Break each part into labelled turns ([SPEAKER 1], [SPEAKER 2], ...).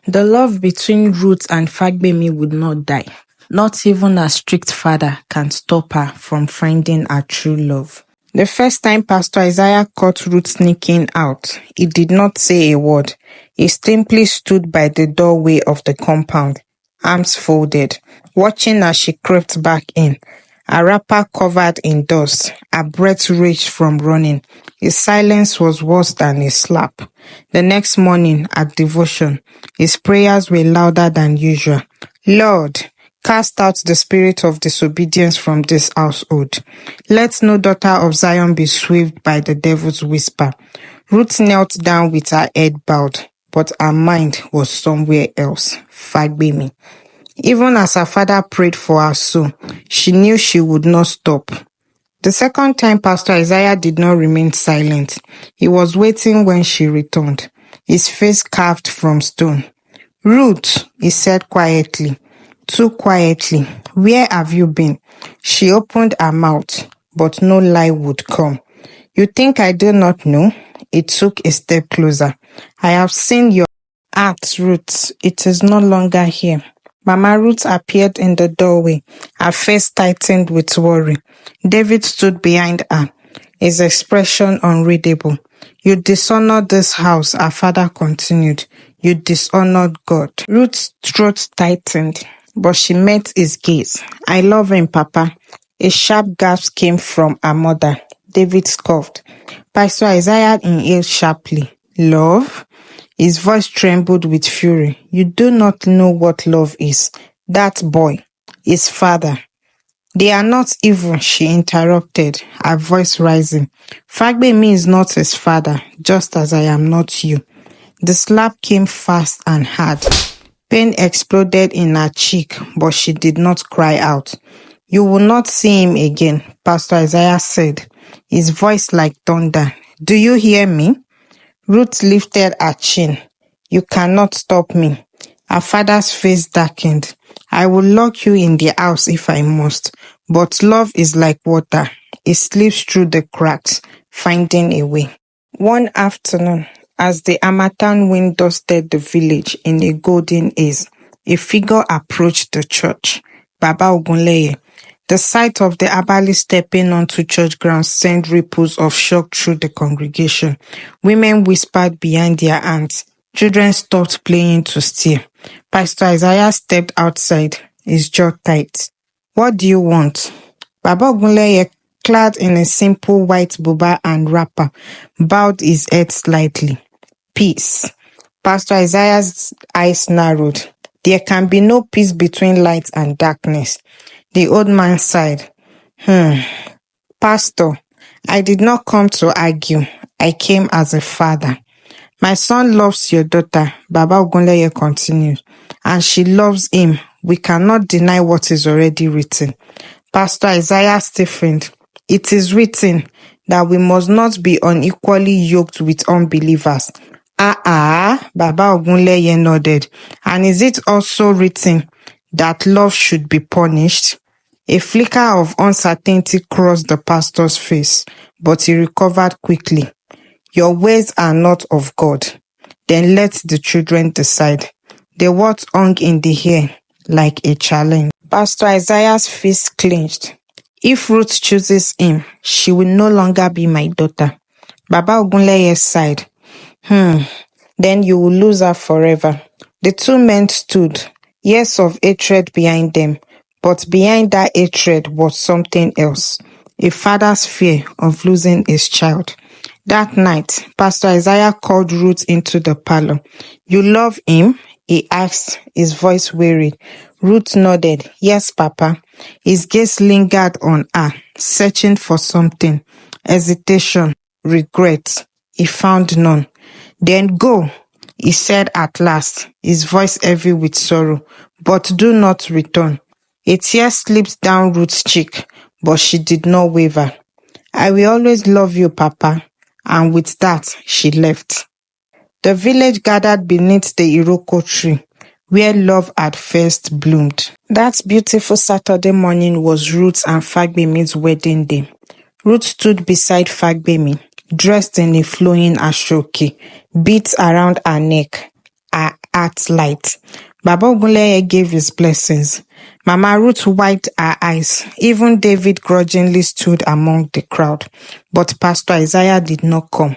[SPEAKER 1] The love between Ruth and Fagbemi would not die. Not even a strict father can stop her from finding her true love. The first time Pastor Isaiah caught Ruth sneaking out, he did not say a word. He simply stood by the doorway of the compound, arms folded, watching as she crept back in. Her wrapper covered in dust, her breath raged from running. His silence was worse than a slap. The next morning at devotion, his prayers were louder than usual. Lord, cast out the spirit of disobedience from this household. Let no daughter of Zion be swayed by the devil's whisper. Ruth knelt down with her head bowed, but her mind was somewhere else. Fagbemi. Even as her father prayed for her soul, she knew she would not stop. The second time Pastor Isaiah did not remain silent. He was waiting when she returned, his face carved from stone. Ruth, he said quietly, too quietly, where have you been? She opened her mouth, but no lie would come. You think I do not know? It took a step closer. I have seen your act, Ruth. It is no longer here. Mama Ruth appeared in the doorway, her face tightened with worry. David stood behind her, his expression unreadable. You dishonored this house, her father continued. You dishonored God. Ruth's throat tightened, but she met his gaze. I love him, Papa. A sharp gasp came from her mother. David scoffed. Pastor Isaiah inhaled sharply. Love? His voice trembled with fury. You do not know what love is. That boy, his father. They are not evil, she interrupted, her voice rising. Fagbemi is not his father, just as I am not you. The slap came fast and hard. Pain exploded in her cheek, but she did not cry out. You will not see him again, Pastor Isaiah said, his voice like thunder. Do you hear me? Ruth lifted her chin. You cannot stop me. Her father's face darkened. I will lock you in the house if I must, but love is like water. It slips through the cracks, finding a way. One afternoon, as the harmattan wind dusted the village in a golden haze, a figure approached the church. Baba Ogunleye. The sight of the herbalist stepping onto church grounds sent ripples of shock through the congregation. Women whispered behind their aunts. Children stopped playing to stare. Pastor Isaiah stepped outside, his jaw tight. What do you want? Baba Ogunleye, clad in a simple white buba and wrapper, bowed his head slightly. Peace. Pastor Isaiah's eyes narrowed. There can be no peace between light and darkness. The old man sighed. Pastor, I did not come to argue. I came as a father. My son loves your daughter, Baba Ogunleye continued, and she loves him. We cannot deny what is already written. Pastor Isaiah stiffened. It is written that we must not be unequally yoked with unbelievers. Baba Ogunleye nodded. And is it also written that love should be punished? A flicker of uncertainty crossed the pastor's face, but he recovered quickly. Your ways are not of God. Then let the children decide. The words hung in the air like a challenge. Pastor Isaiah's face clenched. If Ruth chooses him, she will no longer be my daughter. Baba Ogunleye sighed. Then you will lose her forever. The two men stood, years of hatred behind them, but behind that hatred was something else, a father's fear of losing his child. That night, Pastor Isaiah called Ruth into the parlor. You love him? He asked, his voice weary. Ruth nodded. Yes, Papa. His gaze lingered on her, searching for something. Hesitation, regret. He found none. Then go, he said at last, his voice heavy with sorrow. But do not return. A tear slipped down Ruth's cheek, but she did not waver. I will always love you, Papa. And with that, she left. The village gathered beneath the Iroko tree, where love had first bloomed. That beautiful Saturday morning was Ruth and Fagbemi's wedding day. Ruth stood beside Fagbemi, dressed in a flowing ashoke, beads around her neck, her heart light. Baba Ogunleye gave his blessings. Mama Ruth wiped her eyes. Even David grudgingly stood among the crowd. But Pastor Isaiah did not come.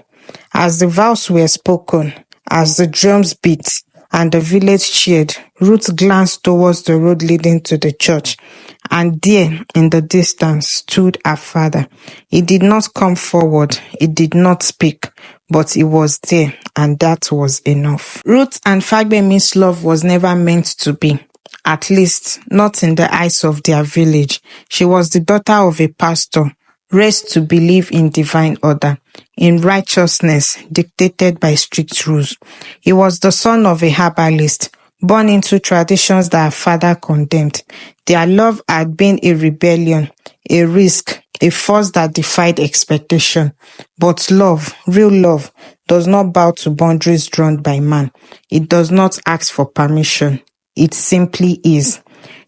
[SPEAKER 1] As the vows were spoken, as the drums beat, and the village cheered, Ruth glanced towards the road leading to the church, and there in the distance stood her father. He did not come forward, he did not speak, but he was there, and that was enough. Ruth and Fagbemi's love was never meant to be, at least not in the eyes of their village. She was the daughter of a pastor, raised to believe in divine order, in righteousness dictated by strict rules. He was the son of a herbalist, born into traditions that her father condemned. Their love had been a rebellion, a risk, a force that defied expectation. But love, real love, does not bow to boundaries drawn by man. It does not ask for permission. It simply is.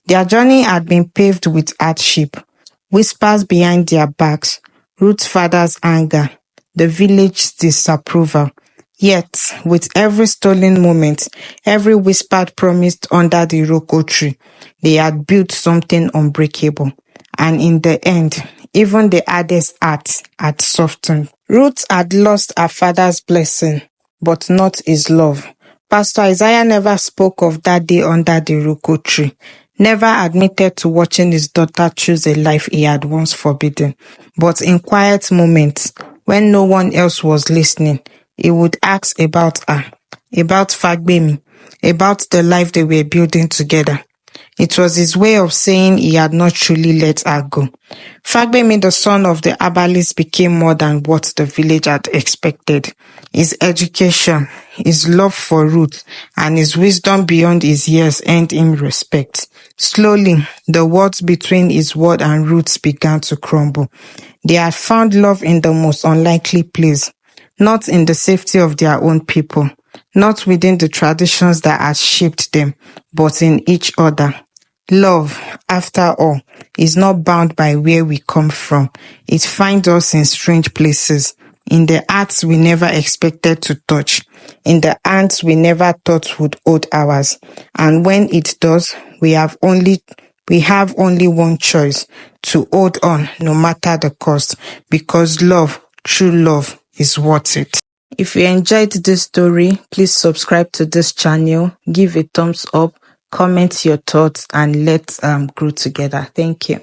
[SPEAKER 1] Their journey had been paved with hardship, whispers behind their backs, Ruth's father's anger, the village's disapproval. Yet, with every stolen moment, every whispered promise under the iroko tree, they had built something unbreakable. And in the end, even the hardest hearts had softened. Ruth had lost her father's blessing, but not his love. Pastor Isaiah never spoke of that day under the iroko tree, never admitted to watching his daughter choose a life he had once forbidden. But in quiet moments, when no one else was listening, he would ask about her, about Fagbemi, about the life they were building together. It was his way of saying he had not truly let her go. Fagbemi, the son of the herbalist, became more than what the village had expected. His education, his love for Ruth, and his wisdom beyond his years earned him respect. Slowly, the walls between his word and Ruth's began to crumble. They had found love in the most unlikely place, not in the safety of their own people, not within the traditions that had shaped them, but in each other. Love, after all, is not bound by where we come from. It finds us in strange places, in the hearts we never expected to touch, in the hands we never thought would hold ours. And when it does, we have only one choice: to hold on no matter the cost, because love, true love, is worth it. If you enjoyed this story, please subscribe to this channel, give a thumbs up, comment your thoughts, and let's grow together. Thank you.